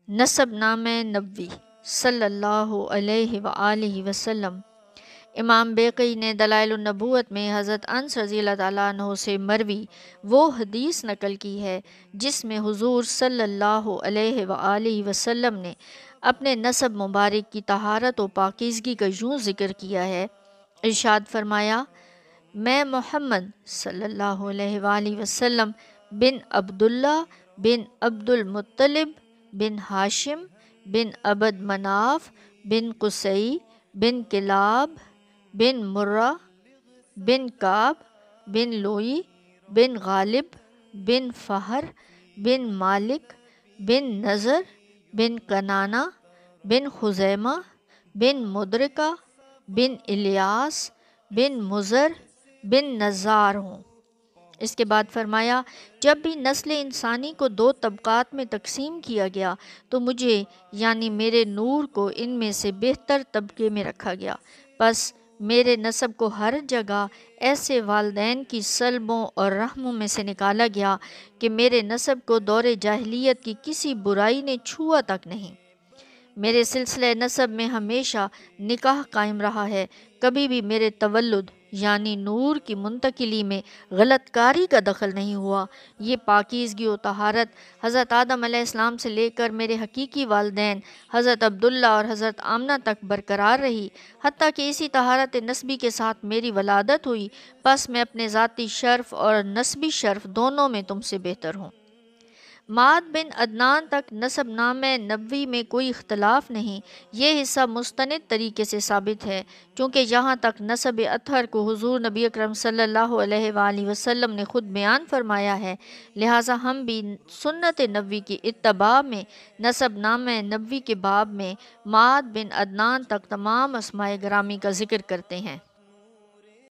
نسب نامہ نبوی صلی اللہ علیہ وآلہ وسلم۔ امام بیقی نے دلائل النبوت میں حضرت انس رضی اللہ تعالیٰ عنہ سے مروی وہ حدیث نقل کی ہے جس میں حضور صلی اللہ علیہ وآلہ وسلم نے اپنے نسب مبارک کی طہارت و پاکیزگی کا یوں ذکر کیا ہے۔ ارشاد فرمایا، میں محمد صلی اللہ علیہ وآلہ وسلم بن عبداللہ بن عبد المطلب بن ہاشم بن عبد مناف بن قصی بن کلاب بن مرہ بن کعب بن لوئی بن غالب بن فہر بن مالک بن نضر بن کنانہ بن خزیمہ بن مدرکہ بن الیاس بن مضر بن نزار ہوں۔ اس کے بعد فرمایا، جب بھی نسل انسانی کو دو طبقات میں تقسیم کیا گیا تو مجھے یعنی میرے نور کو ان میں سے بہتر طبقے میں رکھا گیا، پس میرے نسب کو ہر جگہ ایسے والدین کی سلبوں اور رحموں میں سے نکالا گیا کہ میرے نسب کو دور جاہلیت کی کسی برائی نے چھوا تک نہیں۔ میرے سلسلہ نسب میں ہمیشہ نکاح قائم رہا ہے، کبھی بھی میرے تولد یعنی نور کی منتقلی میں غلط کاری کا دخل نہیں ہوا۔ یہ پاکیزگی و طہارت حضرت آدم علیہ السلام سے لے کر میرے حقیقی والدین حضرت عبداللہ اور حضرت آمنہ تک برقرار رہی، حتیٰ کہ اسی طہارت نسبی کے ساتھ میری ولادت ہوئی، پس میں اپنے ذاتی شرف اور نسبی شرف دونوں میں تم سے بہتر ہوں۔ معد بن عدنان تک نسب نامہ نبوی میں کوئی اختلاف نہیں، یہ حصہ مستند طریقے سے ثابت ہے، چونکہ یہاں تک نسب اطہر کو حضور نبی اکرم صلی اللہ علیہ وآلہ وسلم نے خود بیان فرمایا ہے، لہٰذا ہم بھی سنت نبوی کی اتباع میں نسب نامہ نبوی کے باب میں معد بن عدنان تک تمام اسماء گرامی کا ذکر کرتے ہیں۔